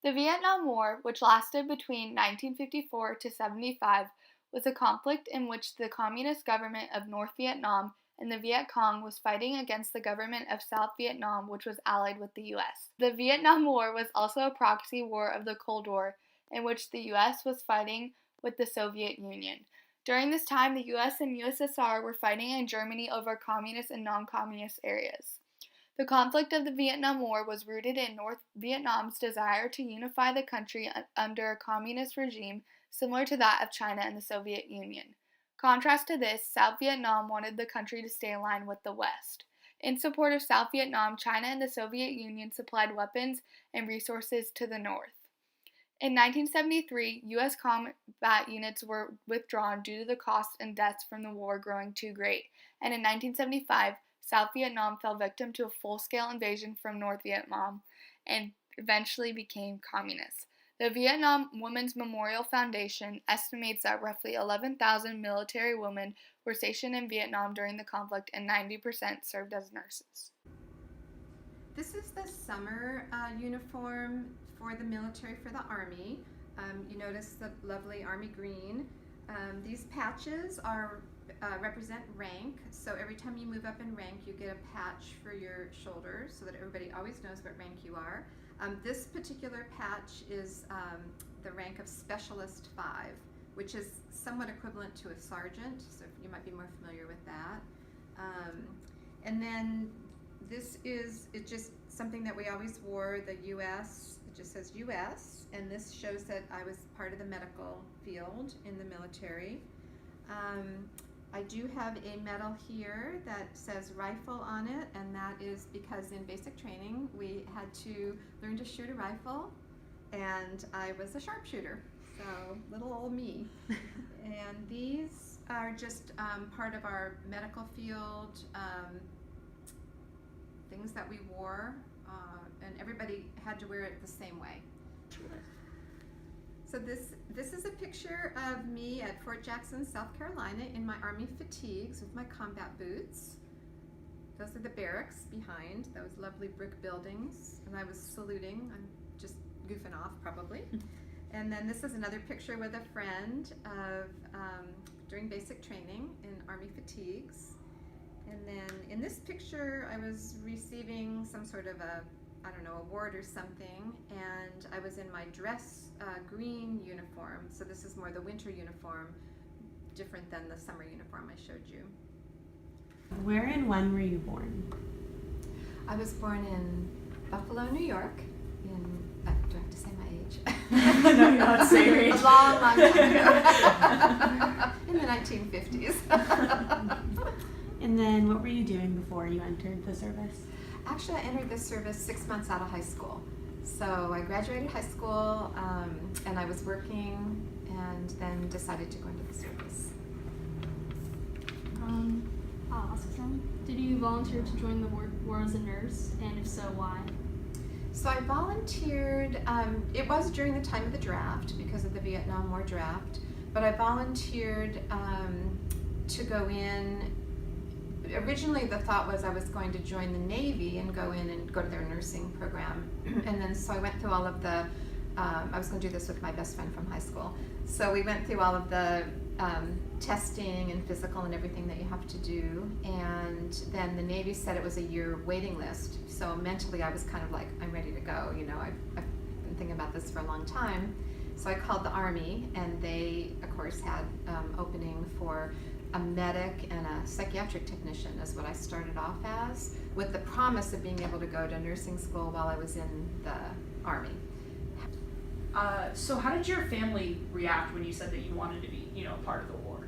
The Vietnam War, which lasted between 1954 to 75, was a conflict in which the Communist government of North Vietnam and the Viet Cong was fighting against the government of South Vietnam, which was allied with the U.S. The Vietnam War was also a proxy war of the Cold War, in which the U.S. was fighting with the Soviet Union. During this time, the U.S. and USSR were fighting in Germany over communist and non-communist areas. The conflict of the Vietnam War was rooted in North Vietnam's desire to unify the country under a communist regime similar to that of China and the Soviet Union. Contrast to this, South Vietnam wanted the country to stay aligned with the West. In support of South Vietnam, China and the Soviet Union supplied weapons and resources to the North. In 1973, U.S. combat units were withdrawn due to the costs and deaths from the war growing too great, and in 1975, South Vietnam fell victim to a full-scale invasion from North Vietnam and eventually became communist. The Vietnam Women's Memorial Foundation estimates that roughly 11,000 military women were stationed in Vietnam during the conflict and 90% served as nurses. This is the summer uniform for the military, for the Army. You notice the lovely Army green. These patches represent rank, so every time you move up in rank you get a patch for your shoulders so that everybody always knows what rank you are. This particular patch is the rank of Specialist 5, which is somewhat equivalent to a sergeant, so you might be more familiar with that. And then this is just something that we always wore, the U.S., it just says U.S., and this shows that I was part of the medical field in the military. I do have a medal here that says rifle on it, and that is because in basic training we had to learn to shoot a rifle, and I was a sharpshooter, so little old me. And these are just part of our medical field, things that we wore, and everybody had to wear it the same way. So this is a picture of me at Fort Jackson, South Carolina in my Army fatigues with my combat boots. Those are the barracks behind, those lovely brick buildings, and I was saluting. I'm just goofing off probably. And then this is another picture with a friend of during basic training in Army fatigues. And then in this picture I was receiving some sort of a, I don't know, award or something, and I was in my dress green uniform, so this is more the winter uniform, different than the summer uniform I showed you. Where and when were you born? I was born in Buffalo, New York, do I have to say my age? No, you're not saying your age. A long, long time ago. In the 1950s. And then what were you doing before you entered the service? Actually, I entered the service 6 months out of high school. So I graduated high school, and I was working, and then decided to go into the service. I'll ask some. Did you volunteer to join the war as a nurse, and if so, why? So I volunteered, it was during the time of the draft, because of the Vietnam War draft, but I volunteered to go in. Originally the thought was I was going to join the Navy and go in and go to their nursing program, and then so I went through all of the, I was going to do this with my best friend from high school, so we went through all of the testing and physical and everything that you have to do, and then the Navy said it was a year waiting list, so mentally I was kind of like, I'm ready to go, you know, I've been thinking about this for a long time. So I called the Army, and they of course had opening for a medic and a psychiatric technician is what I started off as, with the promise of being able to go to nursing school while I was in the Army. So how did your family react when you said that you wanted to be, a part of the war?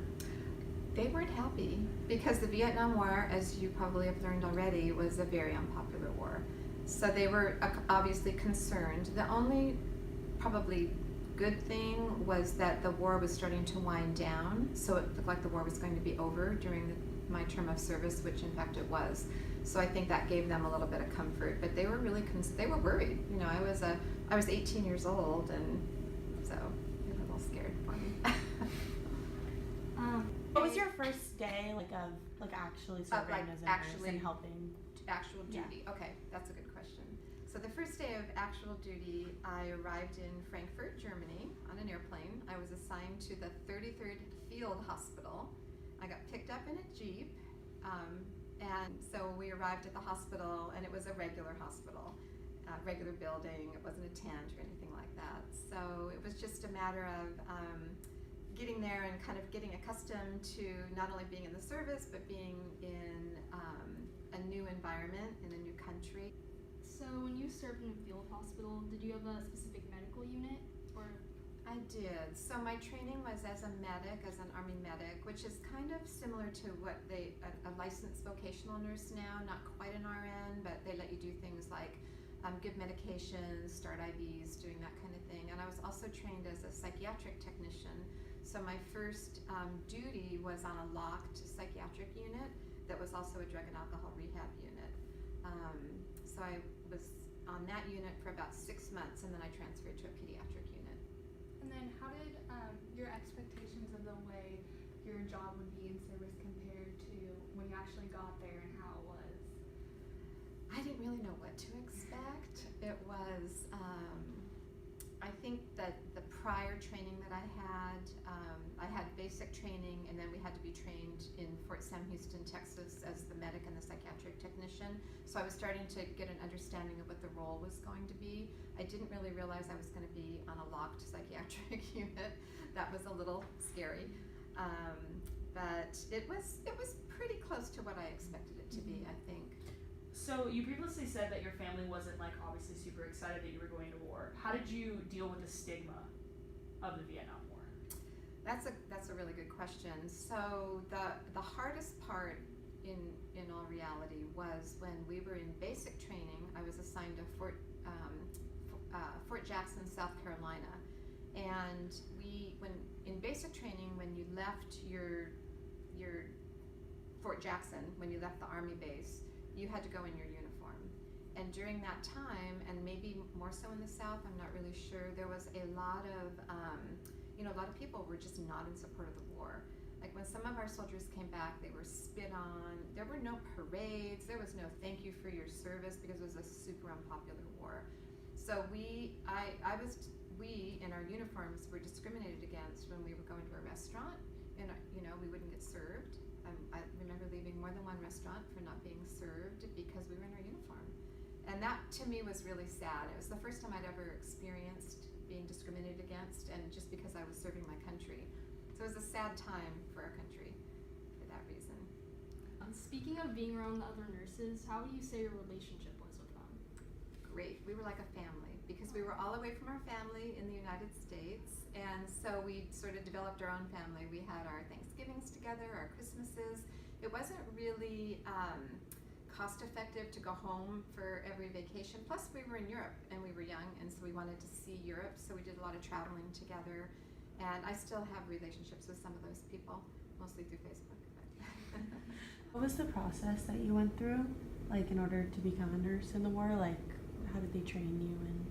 They weren't happy, because the Vietnam War, as you probably have learned already, was a very unpopular war. So they were obviously concerned. The only probably good thing was that the war was starting to wind down, so it looked like the war was going to be over during my term of service, which in fact it was. So I think that gave them a little bit of comfort, but they were really they were worried. I was 18 years old, and so they were a little scared for me. What was your first day of actually serving as a nurse and helping? Actual duty. Yeah. Okay, that's a good question. So the first day of actual duty, I arrived in Frankfurt, Germany on an airplane. I was assigned to the 33rd Field Hospital. I got picked up in a Jeep, and so we arrived at the hospital, and it was a regular hospital, regular building. It wasn't a tent or anything like that. So it was just a matter of getting there and kind of getting accustomed to not only being in the service, but being in a new environment, in a new country. So when you served in a field hospital, did you have a specific medical unit, or? I did. So my training was as a medic, as an Army medic, which is kind of similar to what a licensed vocational nurse now, not quite an RN, but they let you do things like give medications, start IVs, doing that kind of thing. And I was also trained as a psychiatric technician. So my first duty was on a locked psychiatric unit that was also a drug and alcohol rehab unit. So I was on that unit for about 6 months, and then I transferred to a pediatric unit. And then how did your expectations of the way your job would be in service compared to when you actually got there and how it was? I didn't really know what to expect. It was, I think that the prior training that I had basic training, and then we had to be trained in Fort Sam Houston, Texas as the medic and the psychiatric technician. So I was starting to get an understanding of what the role was going to be. I didn't really realize I was going to be on a locked psychiatric unit. That was a little scary. But it was pretty close to what I expected it to be, I think. So you previously said that your family wasn't like obviously super excited that you were going to war. How did you deal with the stigma of the Vietnam War? That's a really good question. So the hardest part in all reality was when we were in basic training. I was assigned to Fort Jackson, South Carolina, and when in basic training, when you left your Fort Jackson, when you left the Army base, you had to go in your uniform. And during that time, and maybe more so in the South, I'm not really sure, there was a lot of people were just not in support of the war. Like when some of our soldiers came back, they were spit on. There were no parades. There was no thank you for your service because it was a super unpopular war. So we in our uniforms were discriminated against when we were going to a restaurant, and we wouldn't get served. I remember leaving more than one restaurant for not being served because we were in our uniform. And that to me was really sad. It was the first time I'd ever experienced being discriminated against, and just because I was serving my country. So it was a sad time for our country for that reason. Speaking of being around the other nurses, how would you say your relationship was with them? Great. We were like a family because we were all away from our family in the United States, and so we sort of developed our own family. We had our Thanksgivings together, our Christmases. It wasn't really cost effective to go home for every vacation. Plus we were in Europe and we were young, and so we wanted to see Europe, so we did a lot of traveling together. And I still have relationships with some of those people, mostly through Facebook. What was the process that you went through, like in order to become a nurse in the war? Like, how did they train you? And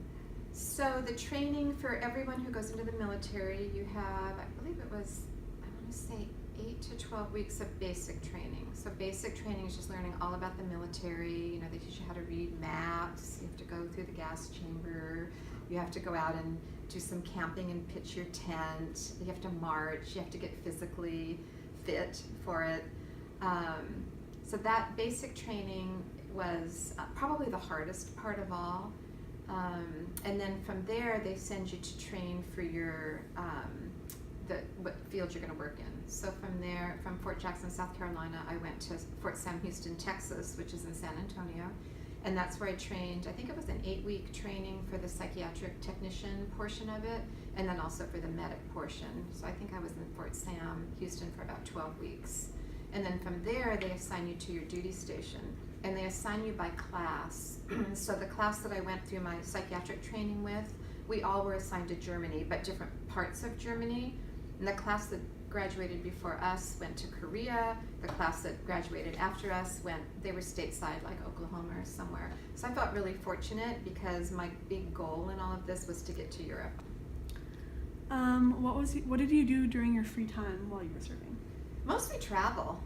so the training for everyone who goes into the military, you have, I believe it was, I want to say 8 to 12 weeks of basic training. So basic training is just learning all about the military. They teach you how to read maps. You have to go through the gas chamber. You have to go out and do some camping and pitch your tent. You have to march. You have to get physically fit for it. So that basic training was probably the hardest part of all. And then from there, they send you to train for your what field you're going to work in. So from there, from Fort Jackson, South Carolina, I went to Fort Sam Houston, Texas, which is in San Antonio. And that's where I trained. I think it was an 8-week training for the psychiatric technician portion of it, and then also for the medic portion. So I think I was in Fort Sam Houston for about 12 weeks. And then from there, they assign you to your duty station. And they assign you by class. So the class that I went through my psychiatric training with, we all were assigned to Germany, but different parts of Germany. And the class that graduated before us went to Korea. The class that graduated after us they were stateside, like Oklahoma or somewhere. So I felt really fortunate because my big goal in all of this was to get to Europe. What did you do during your free time while you were serving? Mostly travel.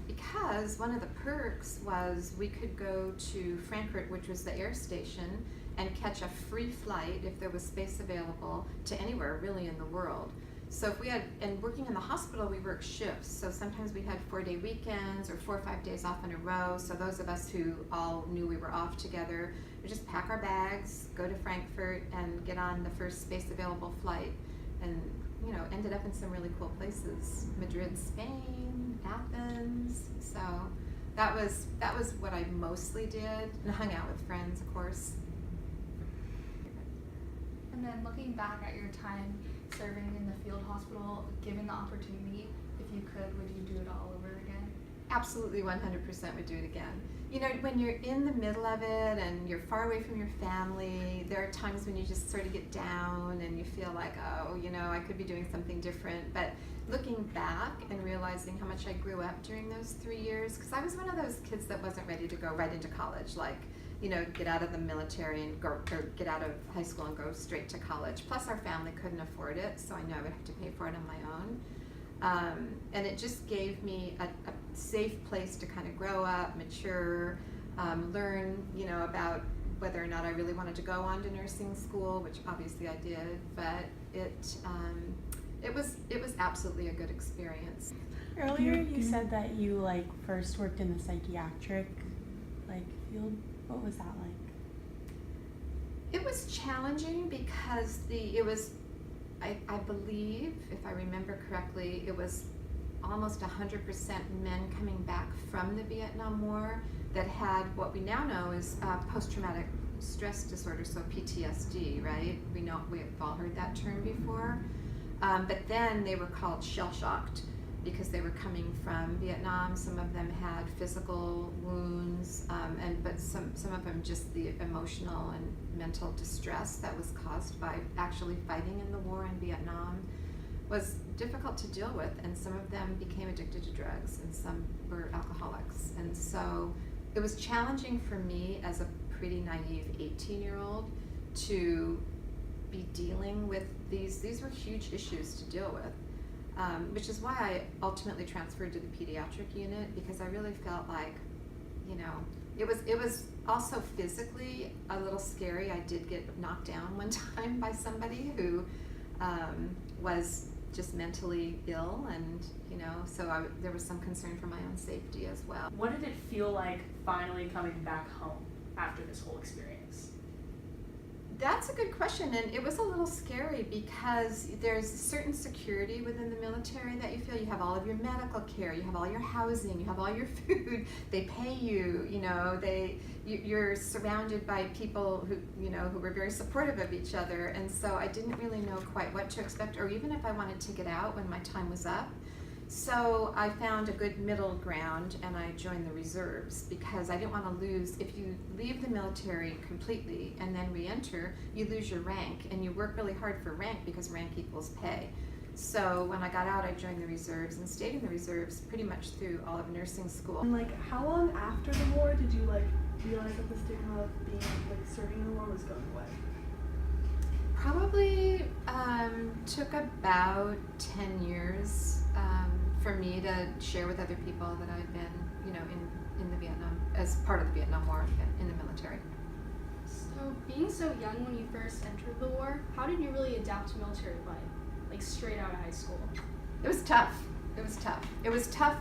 Because one of the perks was we could go to Frankfurt, which was the air station, and catch a free flight if there was space available to anywhere really in the world. So if we had, and working in the hospital, we worked shifts. So sometimes we had 4-day weekends or 4 or 5 days off in a row. So those of us who all knew we were off together would just pack our bags, go to Frankfurt, and get on the first space available flight. And you know, ended up in some really cool places: Madrid, Spain, Athens. So that was what I mostly did, and hung out with friends, of course. And then looking back at your time serving in the field hospital, given the opportunity, if you could, would you do it all over again? Absolutely, 100% would do it again. You know, when you're in the middle of it and you're far away from your family, there are times when you just sort of get down and you feel like, oh, you know, I could be doing something different. But looking back and realizing how much I grew up during those 3 years, because I was one of those kids that wasn't ready to go right into college, like, you know, get out of the military and go, or get out of high school and go straight to college. Plus our family couldn't afford it, so I knew I would have to pay for it on my own. And it just gave me a safe place to kind of grow up, mature, learn, you know, about whether or not I really wanted to go on to nursing school, which obviously I did, but it was absolutely a good experience. Earlier you said that you like first worked in the psychiatric like field. What was that like? It was challenging because I believe, if I remember correctly, it was almost 100% men coming back from the Vietnam War that had what we now know is post-traumatic stress disorder, so PTSD, right? We've all heard that term before. But then they were called shell-shocked because they were coming from Vietnam. Some of them had physical wounds, but some of them just the emotional and mental distress that was caused by actually fighting in the war in Vietnam was difficult to deal with, and some of them became addicted to drugs, and some were alcoholics. And so it was challenging for me as a pretty naive 18-year-old to be dealing with these were huge issues to deal with. Which is why I ultimately transferred to the pediatric unit, because I really felt like, you know, it was also physically a little scary. I did get knocked down one time by somebody who was just mentally ill, and you know, so there was some concern for my own safety as well. What did it feel like finally coming back home after this whole experience? That's a good question, and it was a little scary because there's a certain security within the military that you feel. You have all of your medical care, you have all your housing, you have all your food, they pay you, you know, you're surrounded by people who, you know, who were very supportive of each other, and so I didn't really know quite what to expect, or even if I wanted to get out when my time was up. So I found a good middle ground, and I joined the reserves because I didn't want to lose. If you leave the military completely and then re-enter, you lose your rank, and you work really hard for rank because rank equals pay. So when I got out, I joined the reserves and stayed in the reserves pretty much through all of nursing school. And like, how long after the war did you like realize that the stigma of being like serving in the war was going away? Probably took about 10 years for me to share with other people that I'd been, you know, in the Vietnam, as part of the Vietnam War in the military. So, being so young when you first entered the war, how did you really adapt to military life, like straight out of high school? It was tough. It was tough. It was tough.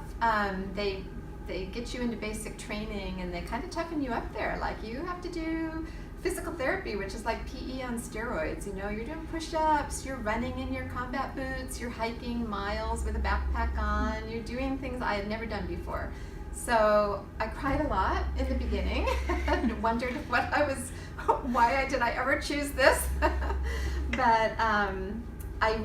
They get you into basic training, and they kind of toughen you up there. Like, you have to do physical therapy, which is like PE on steroids. You know, you're doing push-ups, you're running in your combat boots, you're hiking miles with a backpack on, you're doing things I had never done before. So I cried a lot in the beginning and wondered why did I ever choose this? But I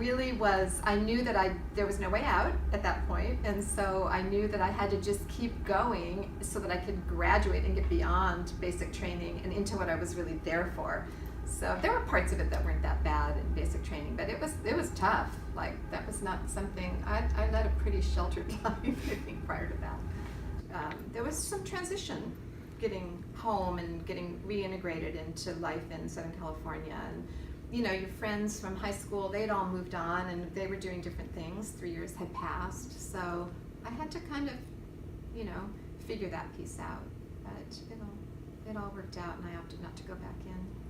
knew that there was no way out at that point, and so I knew that I had to just keep going so that I could graduate and get beyond basic training and into what I was really there for. So there were parts of it that weren't that bad in basic training, but it was tough. Like, that was not something, I led a pretty sheltered life, I think, prior to that. There was some transition getting home and getting reintegrated into life in Southern California, and you know, your friends from high school, they'd all moved on and they were doing different things. 3 years had passed, so I had to kind of you know, figure that piece out. But it all worked out, and I opted not to go back in.